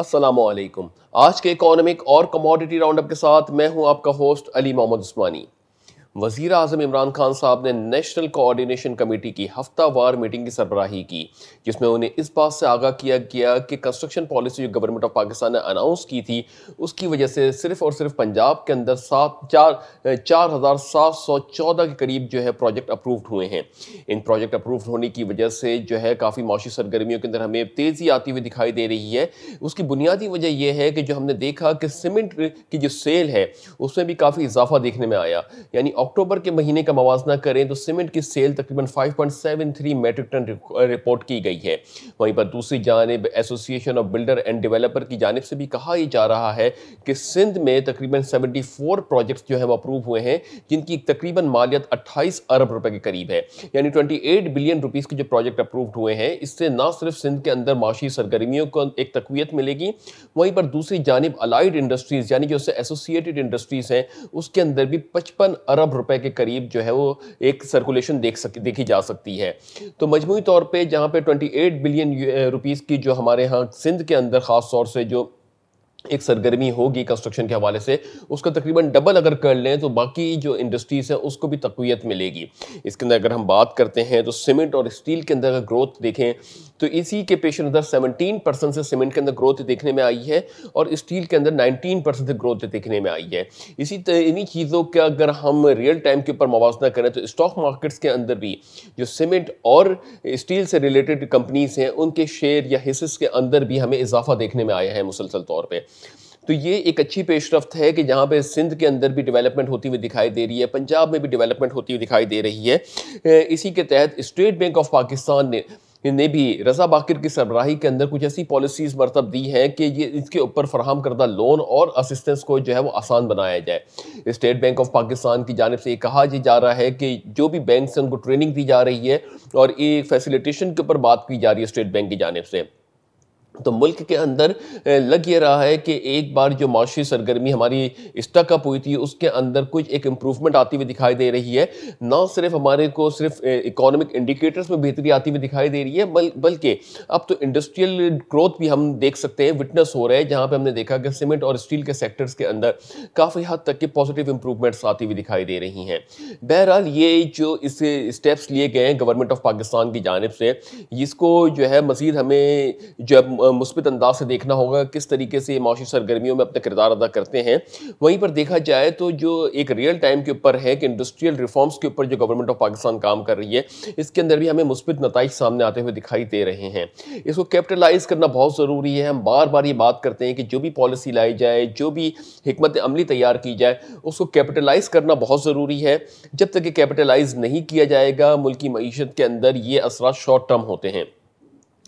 अस्सलामुअलैकुम। आज के इकोनॉमिक और कमोडिटी राउंडअप के साथ मैं हूं आपका होस्ट अली मोहम्मद उस्मानी। वज़ीर आज़म इमरान खान साहब ने नेशनल कोऑर्डिनेशन कमेटी की हफ्तावार मीटिंग की सरबराही की, जिसमें उन्हें इस बात से आगाह किया गया कि कंस्ट्रक्शन पॉलिसी जो गवर्नमेंट ऑफ पाकिस्तान ने अनाउंस की थी, उसकी वजह से सिर्फ और सिर्फ पंजाब के अंदर 4,714 के करीब जो है प्रोजेक्ट अप्रूव्ड हुए हैं। इन प्रोजेक्ट अप्रूव्ड होने की वजह से जो है काफ़ी मौशी सरगर्मियों के अंदर हमें तेज़ी आती हुई दिखाई दे रही है। उसकी बुनियादी वजह यह है कि जो हमने देखा कि सीमेंट की जो सेल है उसमें भी काफ़ी इजाफा देखने में आया। यानी अक्टूबर के महीने का मवाजना करें तो सीमेंट की सेल तकरीबन 5.73 मेट्रिक टन रिपोर्ट की गई है। वहीं पर दूसरी जानिब association of builder end developer की जानिब से भी कहा ही जा रहा है कि सिंध में तकरीबन 74 प्रोजेक्ट्स जो है वो अप्रूव हुए हैं, जिनकी तकरीबन मालियत 28 अरब रुपए के करीब है। यानी 28 बिलियन रुपीस के जो प्रोजेक्ट अप्रूव्ड हुए हैं, इससे ना सिर्फ सिंध के अंदर माशी सरगर्मियों को एक तकवीत मिलेगी, वहीं पर दूसरी जानिब अलाइड इंडस्ट्रीज यानी जो उससे एसोसिएटेड इंडस्ट्रीज हैं, उसके अंदर भी 55 अरब रुपए के करीब जो है वो एक सर्कुलेशन देखी जा सकती है। तो मजमूई तौर पे जहां पे 28 बिलियन रुपीस की जो हमारे यहाँ सिंध के अंदर खास तौर से जो एक सरगर्मी होगी कंस्ट्रक्शन के हवाले से, उसका तकरीबन डबल अगर कर लें तो बाकी जो इंडस्ट्रीज है उसको भी तक़वियत मिलेगी। इसके अंदर अगर हम बात करते हैं तो सीमेंट और स्टील के अंदर अगर ग्रोथ देखें तो इसी के पेश नज़र 17% से सीमेंट के अंदर ग्रोथ देखने में आई है और स्टील के अंदर 19% से ग्रोथ देखने में आई है। इन्हीं चीज़ों का अगर हम रियल टाइम के ऊपर मवाजना करें तो स्टॉक मार्केट्स के अंदर भी जो सीमेंट और स्टील से रिलेटेड कंपनीज हैं उनके शेयर या हिस्से के अंदर भी हमें इजाफा देखने में आया है मुसलसल तौर पर। तो ये एक अच्छी पेशरफ्त है कि जहाँ पे सिंध के अंदर भी डेवलपमेंट होती हुई दिखाई दे रही है, पंजाब में भी डेवलपमेंट होती हुई दिखाई दे रही है। इसी के तहत स्टेट बैंक ऑफ पाकिस्तान ने भी रज़ा बाकिर की सरबराही के अंदर कुछ ऐसी पॉलिसीज़ मरतब दी हैं कि ये इसके ऊपर फराहम करदा लोन और असिस्टेंस को जो है वो आसान बनाया जाए। स्टेट बैंक ऑफ पाकिस्तान की जानिब से ये कहा जा रहा है कि जो भी बैंक से उनको ट्रेनिंग दी जा रही है और ये फैसिलिटेशन के ऊपर बात की जा रही है स्टेट बैंक की जानिब से, तो मुल्क के अंदर लग ये रहा है कि एक बार जो माशी सरगर्मी हमारी स्टकअप हुई थी उसके अंदर कुछ एक इम्प्रूवमेंट आती हुई दिखाई दे रही है। ना सिर्फ हमारे को सिर्फ इकोनॉमिक इंडिकेटर्स में बेहतरी आती हुई दिखाई दे रही है, बल्कि अब तो इंडस्ट्रियल ग्रोथ भी हम देख सकते हैं, विटनेस हो रहा है, जहाँ पे हमने देखा कि सीमेंट और स्टील के सेक्टर्स के अंदर काफ़ी हद तक के पॉजिटिव इंप्रूवमेंट्स आती हुई दिखाई दे रही हैं। बहरहाल ये जो इस स्टेप्स लिए गए हैं गवर्नमेंट ऑफ पाकिस्तान की जानिब से, इसको जो है मज़ीद हमें जब मुस्बित अंदाज से देखना होगा किस तरीके से माशी सरगर्मियों में अपना किरदार अदा करते हैं। वहीं पर देखा जाए तो जो एक रियल टाइम के ऊपर है कि इंडस्ट्रियल रिफॉर्म्स के ऊपर जो गवर्नमेंट ऑफ पाकिस्तान काम कर रही है, इसके अंदर भी हमें मुस्बित नताइज सामने आते हुए दिखाई दे रहे हैं। इसको कैपिटलाइज करना बहुत ज़रूरी है। हम बार बार ये बात करते हैं कि जो भी पॉलिसी लाई जाए, जो भी हिकमत अमली तैयार की जाए, उसको कैपिटलाइज करना बहुत ज़रूरी है। जब तक ये कैपिटलाइज नहीं किया जाएगा, मुल्क की मईशत के अंदर ये असरात शॉर्ट टर्म होते हैं।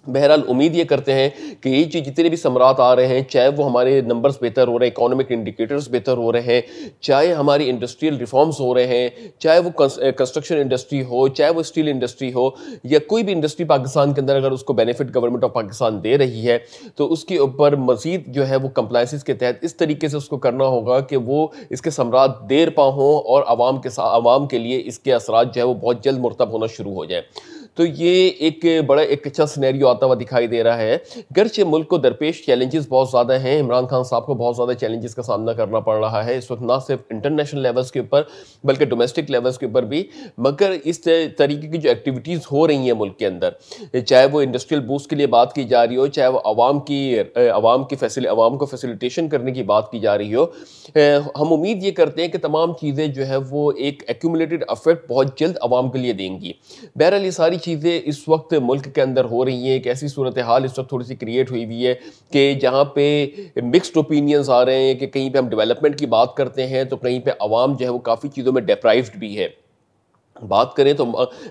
बहरहाल उम्मीद ये करते हैं कि ये जो जितने भी समरात आ रहे हैं, चाहे वो हमारे नंबर्स बेहतर हो रहे हैं, इकोनॉमिक इंडिकेटर्स बेहतर हो रहे हैं, चाहे हमारी इंडस्ट्रियल रिफॉर्म्स हो रहे हैं, चाहे वो कंस्ट्रक्शन इंडस्ट्री हो, चाहे वो स्टील इंडस्ट्री हो, या कोई भी इंडस्ट्री पाकिस्तान के अंदर अगर उसको बेनिफिट गवर्नमेंट ऑफ पाकिस्तान दे रही है तो उसके ऊपर मज़ीद जो है वो कंप्लाइंसेस के तहत इस तरीके से उसको करना होगा कि वो इसके समरात देर पा हों और आवाम के लिए इसके असरात जो है वो बहुत जल्द मुरतब होना शुरू हो जाए। तो ये एक बड़ा एक अच्छा सिनेरियो आता हुआ दिखाई दे रहा है। गर्चे मुल्क को दरपेश चैलेंजेस बहुत ज़्यादा हैं, इमरान खान साहब को बहुत ज़्यादा चैलेंजेस का सामना करना पड़ रहा है इस वक्त, ना सिर्फ इंटरनेशनल लेवल्स के ऊपर बल्कि डोमेस्टिक लेवल्स के ऊपर भी। मगर इस तरीके की जो एक्टिविटीज़ हो रही हैं मुल्क के अंदर, चाहे वो इंडस्ट्रियल बूस्ट के लिए बात की जा रही हो, चाहे वो आवाम को फैसिलिटेशन करने की बात की जा रही हो, हम उम्मीद ये करते हैं कि तमाम चीज़ें जो है वो एक एक्यूमुलेटेड अफेक्ट बहुत जल्द आवाम के लिए देंगी। बहरहाल ये सारी चीज़ें इस वक्त मुल्क के अंदर हो रही हैं। एक ऐसी सूरत हाल इस वक्त थोड़ी सी क्रिएट हुई हुई है कि जहाँ पे मिक्स्ड ओपिनियंस आ रहे हैं कि कहीं पे हम डेवलपमेंट की बात करते हैं तो कहीं पे आवाम जो है वो काफ़ी चीज़ों में डिप्राइव्ड भी है। बात करें तो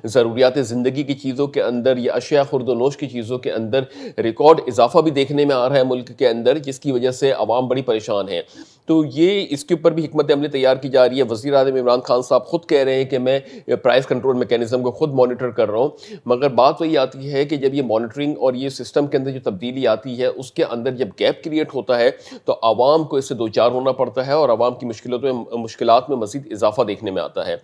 ज़रूरियात ज़िंदगी की चीज़ों के अंदर या अशिया खुर्दोनोश की चीज़ों के अंदर रिकॉर्ड इजाफा भी देखने में आ रहा है मुल्क के अंदर, जिसकी वजह से आवाम बड़ी परेशान है। तो ये इसके ऊपर भी हिकमत अमली तैयार की जा रही है। वज़ीर आज़म इमरान खान साहब खुद कह रहे हैं कि मैं प्राइस कंट्रोल मैकेनिज़्म को खुद मॉनिटर कर रहा हूँ, मगर बात वही आती है कि जब ये मॉनिटरिंग और ये सिस्टम के अंदर जो तब्दीली आती है उसके अंदर जब गैप क्रिएट होता है तो आवाम को इससे दो चार होना पड़ता है और आवाम की मुश्किलात में मज़ीद इजाफा देखने में आता है।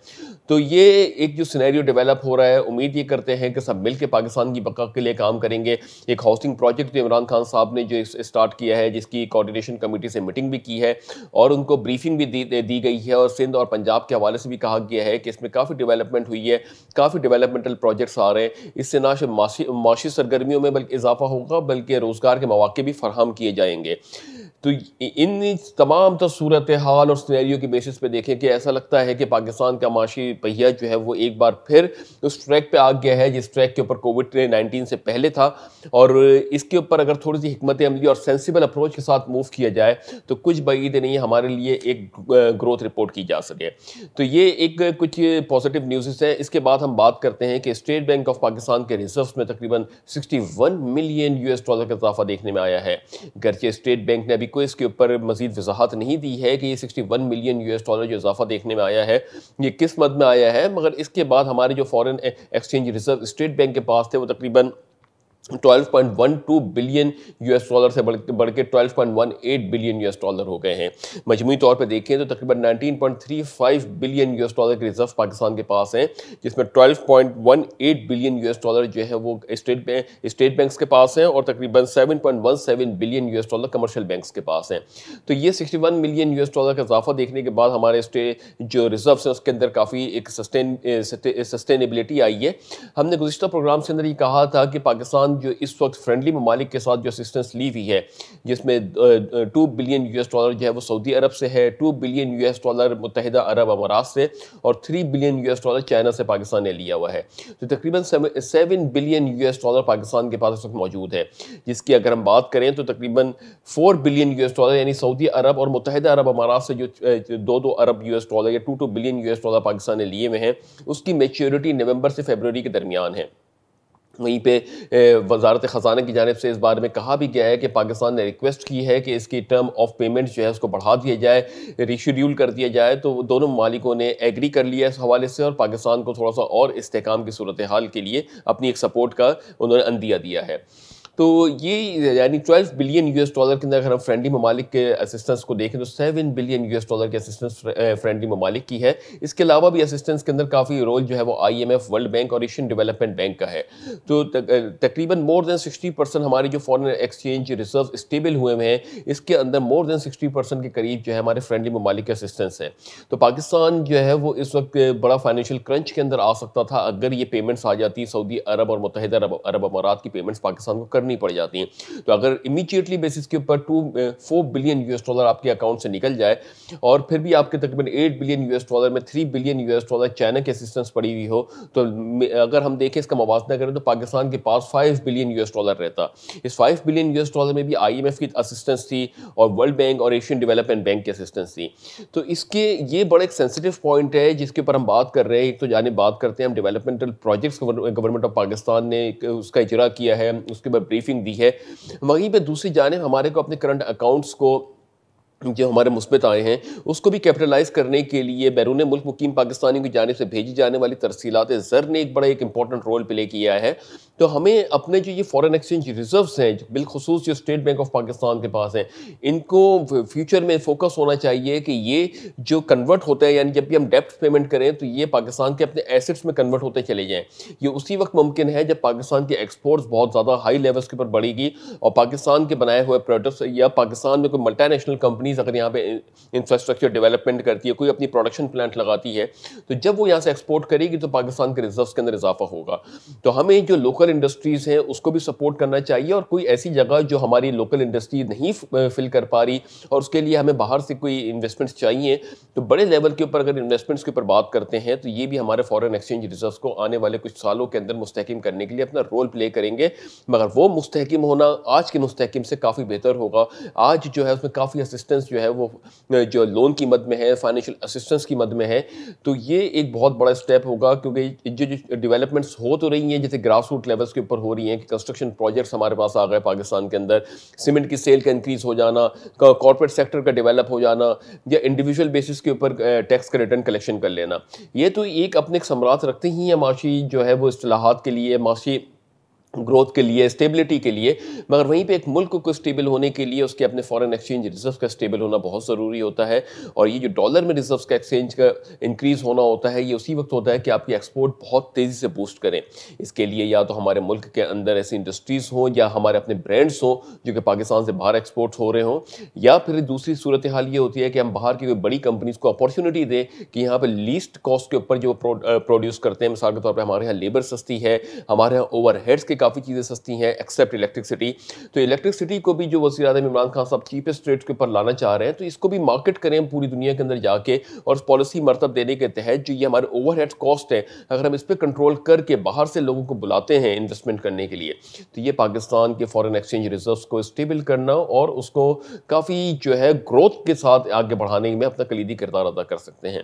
तो ये एक जो सिनेरियो डेवलप हो रहा है, उम्मीद ये करते हैं कि सब मिल के पाकिस्तान की बका के लिए काम करेंगे। एक हाउसिंग प्रोजेक्ट जो इमरान खान साहब ने जो स्टार्ट किया है, जिसकी कोऑर्डिनेशन कमेटी से मीटिंग भी की है और उनको ब्रीफिंग भी दी गई है, और सिंध और पंजाब के हवाले से भी कहा गया है कि इसमें काफ़ी डेवलपमेंट हुई है, काफ़ी डेवलपमेंटल प्रोजेक्ट्स आ रहे हैं। इससे ना सिर्फ माशी सरगर्मियों में बल्कि इजाफा होगा, बल्कि रोज़गार के मौके भी फराहम किए जाएंगे। तो इन तमाम सूरत हाल और सिनेरियो की बेसिस पे देखें कि ऐसा लगता है कि पाकिस्तान का माशी पहिया जो है वो एक बार फिर उस ट्रैक पे आ गया है जिस ट्रैक के ऊपर कोविड-19 से पहले था, और इसके ऊपर अगर थोड़ी सी हिकमत अमली और सेंसिबल अप्रोच के साथ मूव किया जाए तो कुछ बईद नहीं हमारे लिए एक ग्रोथ रिपोर्ट की जा सके। तो ये एक कुछ पॉजिटिव न्यूज़ है। इसके बाद हम बात करते हैं कि स्टेट बैंक ऑफ पाकिस्तान के रिजर्व्स में तकरीबन $61 मिलियन का इजाफा देखने में आया है। गर्चे स्टेट बैंक ने अभी कोई इसके ऊपर मजीद वजाहत नहीं दी है कि ये $61 मिलियन जो इजाफा देखने में आया है ये किस मद में आया है, मगर इसके बाद हमारे जो foreign exchange reserve state bank के पास थे वो तकरीबन $12.12 बिलियन से बढ़ के $12.18 बिलियन हो गए हैं। मजमूई तौर पे देखें तो तकरीबन $19.35 बिलियन के रिजर्व पाकिस्तान के पास हैं, जिसमें $12.18 बिलियन जो है वो स्टेट बैंक्स के पास हैं और तकरीबन $7.17 बिलियन कमर्शियल बैंक्स के पास हैं। तो ये $61 मिलियन का इजाफा देखने के बाद हमारे जो रिजर्व्स हैं उसके अंदर काफ़ी एक सस्टेनेबिलिटी आई है। हमने गुज़िश्ता प्रोग्राम के अंदर ये कहा था कि पाकिस्तान जो इस वक्त फ्रेंडली ममालिक के साथ जो असिस्टेंस ली हुई है, जिसमें $2 बिलियन जो है वो सऊदी अरब से है, $2 बिलियन मुत्तहिदा अरब अमारात से, और $3 बिलियन चाइना से पाकिस्तान ने लिया हुआ है। तो तकरीबन $7 बिलियन पाकिस्तान के पास इस वक्त मौजूद है, जिसकी अगर हम बात करें तो तकरीबन $4 बिलियन यानी सऊदी अरब और मुत्तहिदा अरब अमारात से जो 2 अरब या $2 बिलियन पाकिस्तान ने लिए हुए हैं, उसकी मैच्योरिटी नवंबर से फरवरी के दरमियान है। वहीं पे वजारत ख़जाना की जानिब से इस बारे में कहा भी गया है कि पाकिस्तान ने रिक्वेस्ट की है कि इसकी टर्म ऑफ पेमेंट जो है उसको बढ़ा दिया जाए, रीशेड्यूल कर दिया जाए। तो दोनों ममालिकों ने एग्री कर लिया इस हवाले से, और पाकिस्तान को थोड़ा सा और इस्तेहकाम की सूरत हाल के लिए अपनी एक सपोर्ट का उन्होंने अंदिया दिया है। तो ये यानी $12 बिलियन के अंदर अगर हम फ्रेंडली ममालिक के असिस्टेंस को देखें तो $7 बिलियन की असिस्टेंस फ्रेंडली ममालिक की है। इसके अलावा भी असिस्टेंस के अंदर काफ़ी रोल जो है वो IMF, वर्ल्ड बैंक और एशियन डेवलपमेंट बैंक का है। तो तकरीबन मोर देन 60% हमारी जो फॉरेन एक्सचेंज रिजर्व स्टेबल हुए हैं, इसके अंदर मोर देन 60% के करीब जो है हमारे फ्रेंडली ममालिक के असिस्टेंस है। तो पाकिस्तान जो है वो इस वक्त बड़ा फाइनेंशियल क्रंच के अंदर आ सकता था अगर ये पेमेंट्स आ जाती सऊदी अरब और मुत्तहिदा अरब अमारात की पेमेंट्स पाकिस्तान को करनी पड़ जाती हैं। तो अगर इमीडिएटली बेसिस के ऊपर $4 बिलियन आपके अकाउंट से निकल जाए, और फिर भी आपके तकरीबन $8 बिलियन में $3 बिलियन चाइना की असिस्टेंस पड़ी हुई हो, तो अगर हम देखें इसका मवाजना करें तो पाकिस्तान के पास $5 बिलियन रहता। इस $5 बिलियन में भी IMF की असिस्टेंस थी और वर्ल्ड बैंक और एशियन डेवलपमेंट बैंक की असिस्टेंस थी। तो इसके ये बड़ा एक सेंसिटिव पॉइंट है जिसके ऊपर हम बात कर रहे हैं। एक तो जाने बात करते हैं हम developmental projects government of Pakistan ने उसका इजरा किया है, उसके ऊपर ब्रीफिंग दी है। वहीं पे दूसरी जानिब हमारे को अपने करंट अकाउंट्स को जो हमारे मुस्बत आए हैं उसको भी कैपिटलाइज करने के लिए बैरून मुल्क मुकीम पाकिस्तानियों की जानिब से भेजी जाने वाली तरसीलात ज़र ने एक बड़ा एक इंपॉर्टेंट रोल प्ले किया है। तो हमें अपने जो ये फॉरेन एक्सचेंज रिजर्व्स हैं, बिलखुसूस जो स्टेट बैंक ऑफ पाकिस्तान के पास हैं, इनको फ्यूचर में फोकस होना चाहिए कि ये जो कन्वर्ट होता है, यानी जब भी हम डेप्ट पेमेंट करें तो ये पाकिस्तान के अपने एसेट्स में कन्वर्ट होते चले जाएँ। ये उसी वक्त मुमकिन है जब पाकिस्तान के एक्सपोर्ट्स बहुत ज़्यादा हाई लेवल्स के ऊपर बढ़ेगी और पाकिस्तान के बनाए हुए प्रोडक्ट्स या पाकिस्तान में कोई मल्टीनेशनल कंपनीज अगर यहाँ पे इंफ्रास्ट्रक्चर डेवलपमेंट करती है, कोई अपनी प्रोडक्शन प्लांट लगाती है, तो जब वो यहाँ से एक्सपोर्ट करेगी तो पाकिस्तान के रिजर्व्स के अंदर इजाफा होगा। तो हमें जो लोकल इंडस्ट्रीज हैं उसको भी सपोर्ट करना चाहिए, और कोई ऐसी जगह जो हमारी लोकल इंडस्ट्री नहीं फिल कर पा रही और उसके लिए हमें बाहर से कोई इन्वेस्टमेंट्स चाहिए, तो बड़े लेवल के ऊपर अगर इन्वेस्टमेंट्स के ऊपर बात करते हैं तो ये भी हमारे फॉरेन एक्सचेंज रिजर्व्स को आने वाले कुछ सालों के अंदर मुस्तहकिम करने के लिए अपना रोल प्ले करेंगे। मगर वो मुस्तहकिम होना आज के मुस्तहकिम से काफ़ी बेहतर होगा। आज जो है उसमें काफ़ी असिस्टेंस जो है वो जो लोन की मद में है, फाइनेंशियल असिस्टेंस की मद में है। तो ये एक बहुत बड़ा स्टेप होगा, क्योंकि जो डेवलपमेंट्स हो तो रही हैं, जैसे ग्रास रूट लेवल्स के ऊपर हो रही हैं कि कंस्ट्रक्शन प्रोजेक्ट्स हमारे पास आ गए पाकिस्तान के अंदर, सीमेंट की सेल का इंक्रीज हो जाना, कॉर्पोरेट सेक्टर का डेवलप हो जाना, या इंडिविजुअल बेसिस के ऊपर टैक्स का रिटर्न कलेक्शन कर लेना। ये तो एक अपने समरात रखते ही है माशी जो है वो इस्तिलाहात के लिए, माशी ग्रोथ के लिए, स्टेबिलिटी के लिए। मगर वहीं पे एक मुल्क को स्टेबल होने के लिए उसके अपने फॉरेन एक्सचेंज रिजर्व का स्टेबल होना बहुत ज़रूरी होता है। और ये जो डॉलर में रिजर्व्स का एक्सचेंज का इंक्रीज़ होना होता है, ये उसी वक्त होता है कि आपकी एक्सपोर्ट बहुत तेज़ी से बूस्ट करें। इसके लिए या तो हमारे मुल्क के अंदर ऐसी इंडस्ट्रीज़ हों या हमारे अपने ब्रांड्स हों जो कि पाकिस्तान से बाहर एक्सपोर्ट हो रहे हों, या फिर दूसरी सूरत हाल ये होती है कि हम बाहर की कोई बड़ी कंपनीज़ को अपॉर्चुनिटी दें कि यहाँ पर लीस्ट कॉस्ट के ऊपर जो प्रोड्यूस करते हैं। मिसाल के तौर पर हमारे यहाँ लेबर सस्ती है, हमारे यहाँ ओवरहेड्स की काफ़ी चीज़ें सस्ती हैं एक्सेप्ट इलेक्ट्रिसिटी। तो इलेक्ट्रिसिटी को भी जो वज़ीर-ए-आज़म इमरान खान साहब चीपेस्ट रेट्स के ऊपर लाना चाह रहे हैं, तो इसको भी मार्केट करें पूरी दुनिया के अंदर जाके, और उस पॉलिसी मरतब देने के तहत जो ये हमारे ओवरहेड्स कॉस्ट है, अगर हम इस पे कंट्रोल करके बाहर से लोगों को बुलाते हैं इन्वेस्टमेंट करने के लिए, तो ये पाकिस्तान के फॉरेन एक्सचेंज रिजर्व्स को स्टेबल करना और उसको काफ़ी जो है ग्रोथ के साथ आगे बढ़ाने में अपना कलीदी किरदार अदा कर सकते हैं।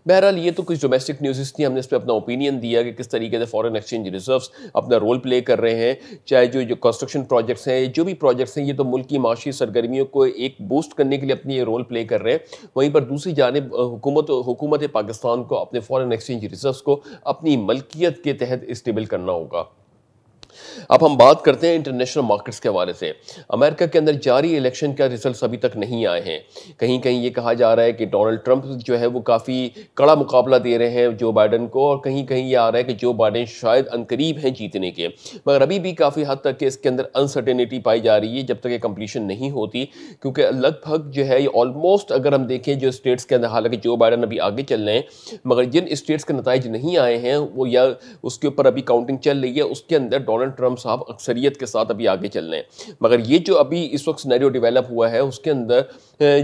बहरहाल ये तो कुछ डोमेस्टिक न्यूज़ थी, हमने इस पर अपना ओपिनियन दिया कि किस तरीके से फॉरेन एक्सचेंज रिजर्व्स अपना रोल प्ले कर रहे हैं। चाहे जो कंस्ट्रक्शन प्रोजेक्ट्स हैं, जो भी प्रोजेक्ट्स हैं, ये तो मुल्क की माशी सरगर्मियों को एक बूस्ट करने के लिए अपनी ये रोल प्ले कर रहे हैं। वहीं पर दूसरी जानिब हुकूमत पाकिस्तान को अपने फॉरेन एक्सचेंज रिजर्व्स को अपनी मलकियत के तहत स्टेबल करना होगा। अब हम बात करते हैं इंटरनेशनल मार्केट्स के हवाले से। अमेरिका के अंदर जारी इलेक्शन का रिजल्ट अभी तक नहीं आए हैं। कहीं कहीं ये कहा जा रहा है कि डोनाल्ड ट्रंप जो है वो काफ़ी कड़ा मुकाबला दे रहे हैं जो बाइडन को, और कहीं कहीं ये आ रहा है कि जो बाइडन शायद अनकरीब हैं जीतने के। मगर अभी भी काफ़ी हद तक के इसके अंदर अनसर्टेनिटी पाई जा रही है जब तक ये कंप्लीशन नहीं होती, क्योंकि लगभग जो है ये ऑलमोस्ट अगर हम देखें जो स्टेट्स के अंदर, हालांकि जो बाइडन अभी आगे चल रहे हैं, मगर जिन स्टेट्स के नताइज नहीं आए हैं वो या उसके ऊपर अभी काउंटिंग चल रही है, उसके अंदर डोनाल्ड ट्रंप साहब अक्सरियत के साथ अभी आगे चल रहे हैं। मगर ये जो अभी इस वक्त सिनेरियो डेवलप हुआ है उसके अंदर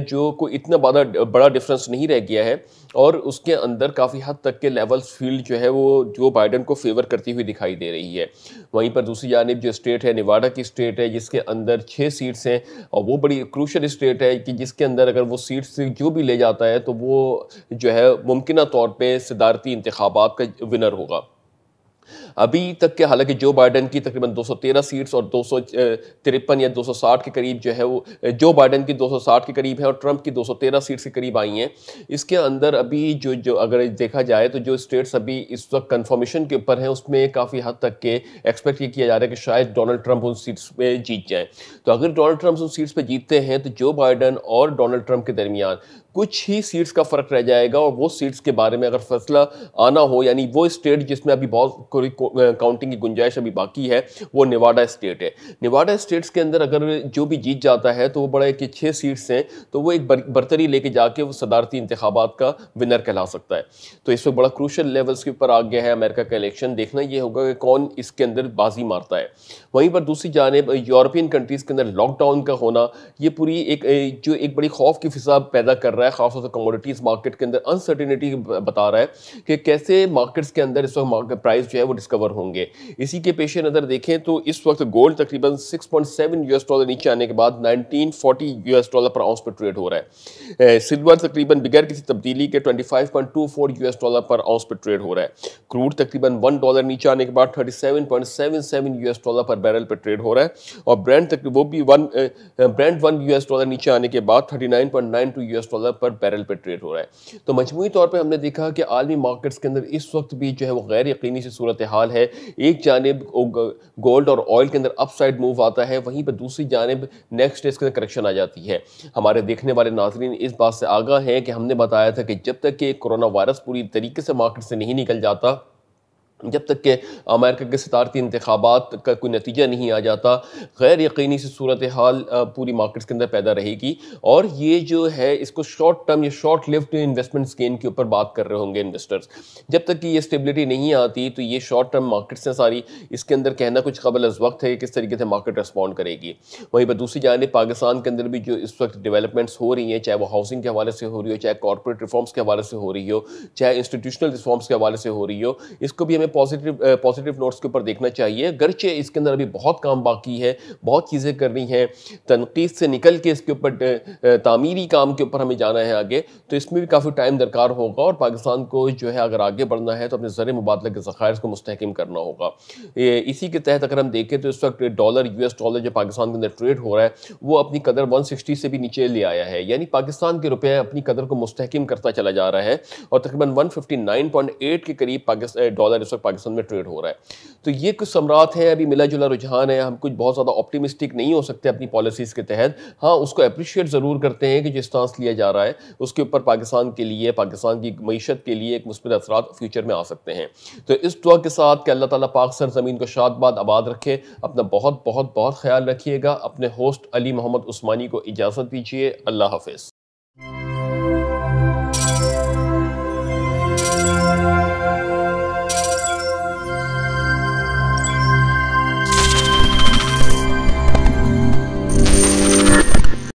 जो कोई इतना बड़ा डिफरेंस नहीं रह गया है, और उसके अंदर काफ़ी हद तक के लेवल्स फील्ड जो है वो जो बाइडन को फेवर करती हुई दिखाई दे रही है। वहीं पर दूसरी जानिब जो स्टेट है, नेवाडा की स्टेट है, जिसके अंदर 6 सीट्स हैं, और वो बड़ी क्रूशल स्टेट है कि जिसके अंदर अगर वो सीट्स जो भी ले जाता है तो वो जो है मुमकिना तौर पर सदारती इंतखाबात का विनर होगा। अभी तक के हालांकि जो बाइडन की तकरीबन 213 सीट्स और 253 या 260 के करीब जो है वो जो बाइडन की 260 के करीब है और ट्रंप की 213 सीट्स के करीब आई हैं। इसके अंदर अभी जो अगर देखा जाए तो जो स्टेट्स अभी इस वक्त कंफर्मेशन के ऊपर हैं उसमें काफ़ी हद तक के एक्सपेक्ट ये किया जा रहा है कि शायद डोनाल्ड ट्रंप उन सीट्स पे जीत जाएं। तो अगर डोनाल्ड ट्रंप उन सीट्स पे जीतते हैं तो जो बाइडन और डोनाल्ड ट्रंप के दरमियान कुछ ही सीट्स का फर्क रह जाएगा, और वो सीट्स के बारे में अगर फैसला आना हो, यानी वो स्टेट जिसमें अभी बहुत काउंटिंग की गुंजाइश अभी बाकी है, वो नेवाडा स्टेट है। नेवाडा स्टेट्स के अंदर अगर जो भी जीत जाता है तो वो बड़ा कि 6 सीट्स हैं, तो वो एक बरतरी लेके जाके वो सदारती इंतखाबात का विनर कहला सकता है। तो इस वक्त बड़ा क्रूशल लेवल्स के ऊपर आ गया है अमेरिका का इलेक्शन। देखना ये होगा कि कौन इसके अंदर बाजी मारता है। वहीं पर दूसरी जानिब यूरोपियन कंट्रीज़ के अंदर लॉकडाउन का होना, ये पूरी एक बड़ी खौफ की फिजा पैदा कर रहा है, खासतौर से कमोडिटीज़ मार्केट के अंदर अनसर्टेनिटी बता रहा है कि कैसे मार्केट्स के अंदर इस वक्त प्राइस जो है वो डिस्कवर होंगे। इसी के पेश नज़र देखें तो इस वक्त गोल्ड तकरीबन $6.7 नीचे आने के बाद $1940 पर आउंस पर ट्रेड हो रहा है। सिल्वर तकरीबन बगैर किसी तब्दीली के $25.24 पर आउंस पर ट्रेड हो रहा है। क्रूड तकरीबन $1 नीचे आने के बाद $37.77 पर बैरल पर ट्रेड हो रहा है, और ब्रेंट वो भी $1 नीचे आने के बाद $39.92 पर बैरल पर ट्रेड हो रहा है। तो मजमूई तौर पर हमने देखा कि आलमी मार्केट्स के अंदर इस वक्त भी जो है वो गैर यकीनी सी सूरत हाल है। एक जानिब गोल्ड और ऑयल के अंदर अपसाइड मूव आता है, वहीं पर दूसरी जानिब नेक्स्ट डे इसके अंदर करेक्शन आ जाती है। हमारे देखने वाले नाज़रीन इस बात से आगाह हैं कि हमने बताया था कि जब तक कि कोरोना वायरस पूरी तरीके से मार्केट से नहीं निकल जाता, जब तक कि अमेरिका के सदारती इंतखाबात का कोई नतीजा नहीं आ जाता, गैर यकीनी सी सूरत हाल पूरी मार्केट्स के अंदर पैदा रहेगी। और ये जो है इसको शॉर्ट टर्म या शॉर्ट लिव्ड इन्वेस्टमेंट गेन के ऊपर बात कर रहे होंगे इन्वेस्टर्स। जब तक कि ये स्टेबिलिटी नहीं आती तो ये शॉर्ट टर्म मार्केट्स हैं सारी, इसके अंदर कहना कुछ कबल अज़ वक्त है किस तरीके से मार्केट रिस्पॉन्ड करेगी। वहीं पर दूसरी जानिब पाकिस्तान के अंदर भी जो इस वक्त डेवलपमेंट्स हो रही हैं, चाहे वो हाउसिंग के हवाले से हो रही हो, चाहे कॉर्पोरेट रिफॉर्म्स के हवाले से हो रही हो, चाहे इंस्टीट्यूशनल रिफॉर्म्स के हवाले से हो रही हो, इसको भी हमें पॉजिटिव नोट्स के ऊपर देखना चाहिए। गर्चे इसके अंदर अभी बहुत काम बाकी है, बहुत चीज़ें करनी हैं, तनकीद से निकल के इसके ऊपर तामीरी काम के ऊपर हमें जाना है आगे, तो इसमें भी काफ़ी टाइम दरकार होगा। और पाकिस्तान को जो है अगर आगे बढ़ना है तो अपने ज़र मुबादला के ज़खायर को मुस्तहकम करना होगा। इसी के तहत अगर हम देखें तो इस वक्त US डॉलर जो पाकिस्तान के अंदर ट्रेड हो रहा है वो अपनी कदर 160 से भी नीचे ले आया है, यानी पाकिस्तान के रुपये अपनी कदर को मुस्तहकम करता चला जा रहा है, और तकरीबन 159.8 के करीब डॉलर इस वक्त पाकिस्तान में ट्रेड हो रहा है। तो ये कुछ समरात हैं, अभी मिला जुला रुझान है, हम कुछ बहुत ज़्यादा ऑप्टिमिस्टिक नहीं हो सकते अपनी पॉलिसीज़ के तहत। हाँ, उसको अप्रिशिएट ज़रूर करते हैं कि जो स्टांस लिया जा रहा है उसके ऊपर पाकिस्तान के लिए, पाकिस्तान की मईशत के लिए एक मुस्बित असरात फ्यूचर में आ सकते हैं। तो इस दुआ के साथ कि अल्लाह ताला पाक सरज़मीन को शाद आबाद रखे। अपना बहुत बहुत बहुत ख्याल रखिएगा। अपने होस्ट अली मोहम्मद उस्मानी को इजाज़त दीजिए। अल्लाह हाफ़िज़।